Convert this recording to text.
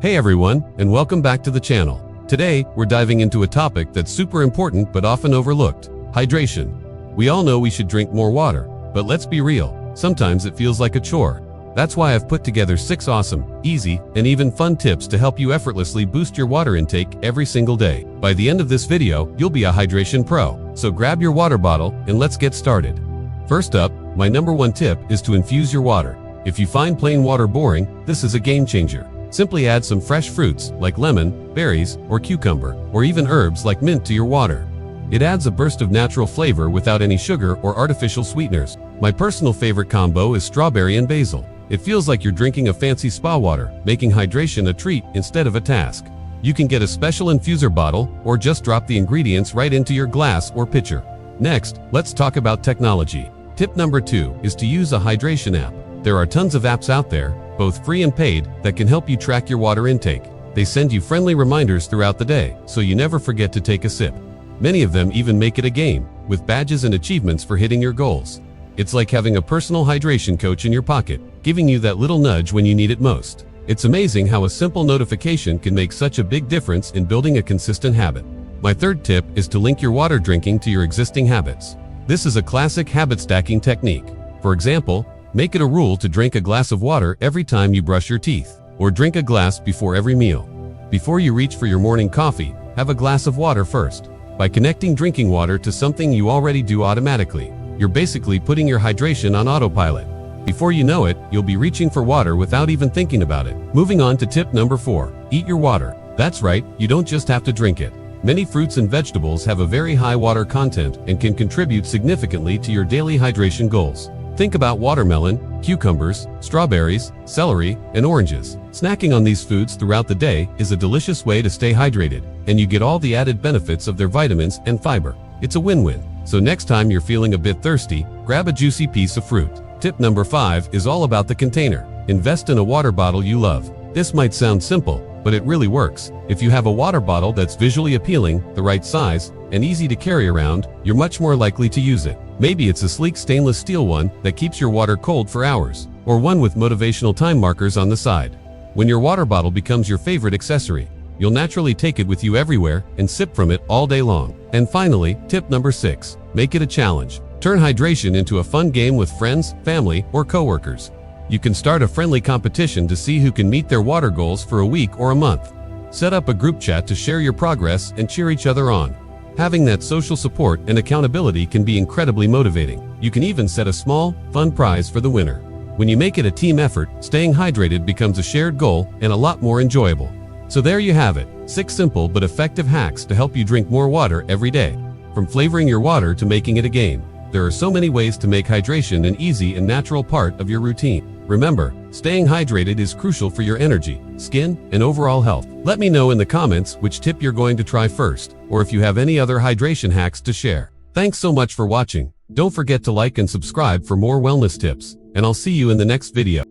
Hey everyone, and welcome back to the channel. Today, we're diving into a topic that's super important but often overlooked: hydration. We all know we should drink more water, but let's be real, sometimes it feels like a chore. That's why I've put together 6 awesome, easy, and even fun tips to help you effortlessly boost your water intake every single day. By the end of this video, you'll be a hydration pro. So grab your water bottle and let's get started. First up, my number 1 tip is to infuse your water. If you find plain water boring, this is a game changer. Simply add some fresh fruits like lemon, berries, or cucumber, or even herbs like mint to your water. It adds a burst of natural flavor without any sugar or artificial sweeteners. My personal favorite combo is strawberry and basil. It feels like you're drinking a fancy spa water, making hydration a treat instead of a task. You can get a special infuser bottle or just drop the ingredients right into your glass or pitcher. Next, let's talk about technology. Tip number 2 is to use a hydration app. There are tons of apps out there, both free and paid, that can help you track your water intake. They send you friendly reminders throughout the day, so you never forget to take a sip. Many of them even make it a game, with badges and achievements for hitting your goals. It's like having a personal hydration coach in your pocket, giving you that little nudge when you need it most. It's amazing how a simple notification can make such a big difference in building a consistent habit. My third tip is to link your water drinking to your existing habits. This is a classic habit stacking technique. For example, make it a rule to drink a glass of water every time you brush your teeth, or drink a glass before every meal. Before you reach for your morning coffee, have a glass of water first. By connecting drinking water to something you already do automatically, you're basically putting your hydration on autopilot. Before you know it, you'll be reaching for water without even thinking about it. Moving on to tip number 4, eat your water. That's right, you don't just have to drink it. Many fruits and vegetables have a very high water content and can contribute significantly to your daily hydration goals. Think about watermelon, cucumbers, strawberries, celery, and oranges. Snacking on these foods throughout the day is a delicious way to stay hydrated, and you get all the added benefits of their vitamins and fiber. It's a win-win. So next time you're feeling a bit thirsty, grab a juicy piece of fruit. Tip number 5 is all about the container. Invest in a water bottle you love. This might sound simple, but it really works. If you have a water bottle that's visually appealing, the right size, and easy to carry around, you're much more likely to use it. Maybe it's a sleek stainless steel one that keeps your water cold for hours, or one with motivational time markers on the side. When your water bottle becomes your favorite accessory, you'll naturally take it with you everywhere and sip from it all day long. And finally, tip number 6, make it a challenge. Turn hydration into a fun game with friends, family, or coworkers. You can start a friendly competition to see who can meet their water goals for a week or a month. Set up a group chat to share your progress and cheer each other on. Having that social support and accountability can be incredibly motivating. You can even set a small, fun prize for the winner. When you make it a team effort, staying hydrated becomes a shared goal and a lot more enjoyable. So there you have it, 6 simple but effective hacks to help you drink more water every day. From flavoring your water to making it a game, there are so many ways to make hydration an easy and natural part of your routine. Remember, staying hydrated is crucial for your energy, skin, and overall health. Let me know in the comments which tip you're going to try first, or if you have any other hydration hacks to share. Thanks so much for watching. Don't forget to like and subscribe for more wellness tips, and I'll see you in the next video.